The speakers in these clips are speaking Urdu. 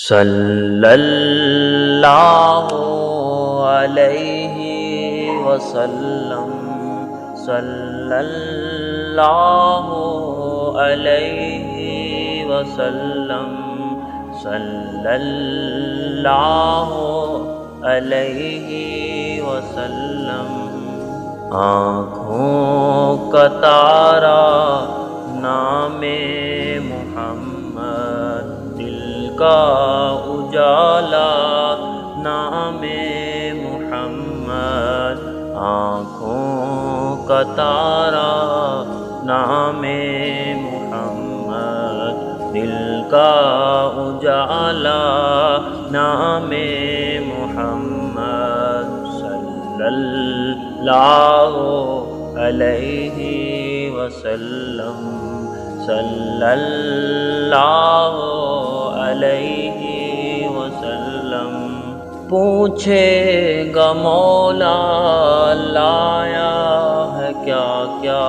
صلی اللہ علیہ وسلم، صلی اللہ علیہ وسلم، صلی اللہ علیہ وسلم۔ آنکھوں کا تارا نام محمد، دل کا اجالا نام محمد، آنکھوں کا تارا نام محمد، دل کا اجالا نام محمد، صلی اللہ علیہ وسلم، صلی اللہ علیہ وسلم۔ پوچھے گا مولا لایا ہے کیا کیا،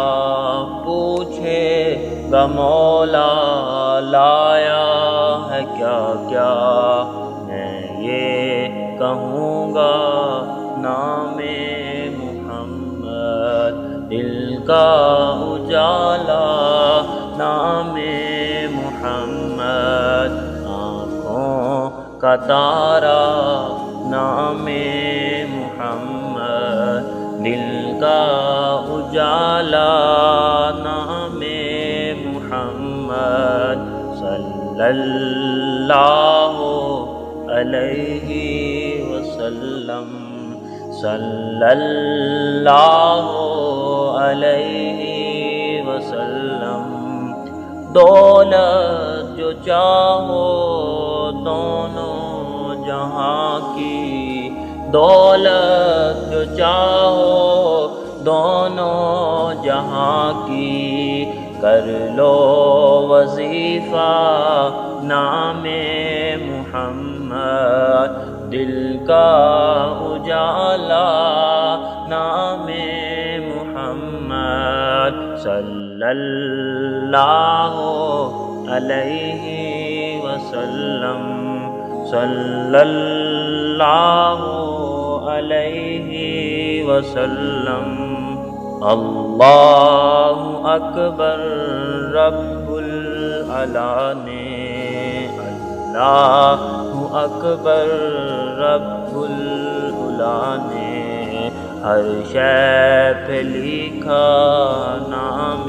پوچھے گا مولا لایا ہے کیا کیا، میں یہ کہوں گا نام محمد، دل کا اجالا نام محمد، آنکھوں کا تارا نام محمد، دل کا اجالا نام محمد، صلی اللہ علیہ وسلم، صلی اللہ علیہ وسلم۔ دولت جو چاہو دونوں جہاں کی، دولت جو چاہو دونوں جہاں کی، کر لو وظیفہ نام محمد، دل کا اجالا نام محمد، صلی اللہ علیہ وسلم، صلی اللہ علیہ وسلم۔ اللہ اکبر رب العالمین، اللہ اکبر رب العالمین، ہر شے پہ لکھا نام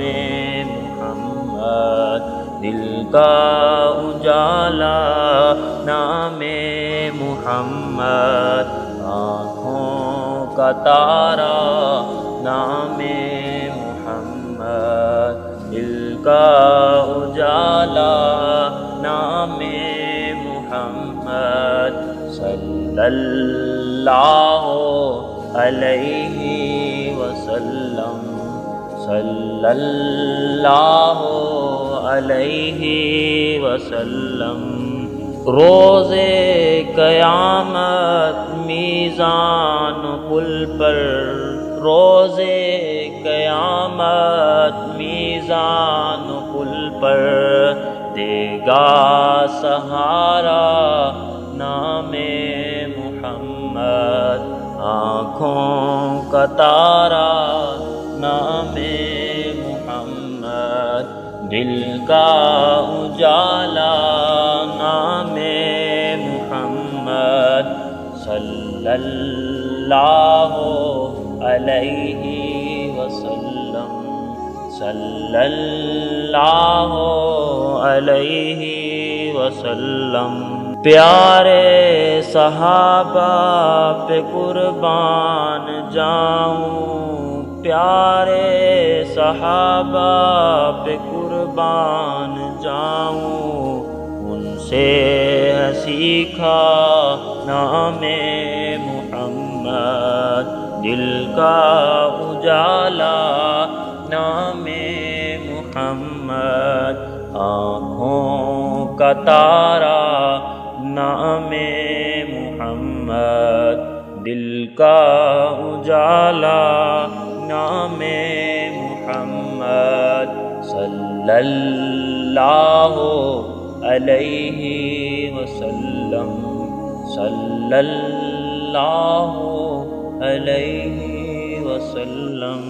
محمد، دل کا اجالا نام محمد، آنکھوں کا تارا نام محمد، دل کا اجالا نام محمد، صلی اللہ علیہ وسلم، صلی اللہ علیہ وسلم۔ روز قیامت میزان پل پر، روز قیامت میزان پل پر، دے گا سہارا نام محمد، آنکھوں کا تارا نام محمد، دل کا اجالا نام محمد، صلی اللہ علیہ وسلم، صلی اللہ علیہ وسلم۔ پیارے صحابہ پہ قربان جاؤں، پیارے صحابہ پہ قربان جاؤں، ان سے ہے سیکھا نام محمد، دل کا اجالا نام محمد، آنکھوں کا تارا نام محمد، دل کا اجالا نام محمد، صلی اللہ علیہ وسلم۔ وسلم صلی اللہ علیہ وسلم.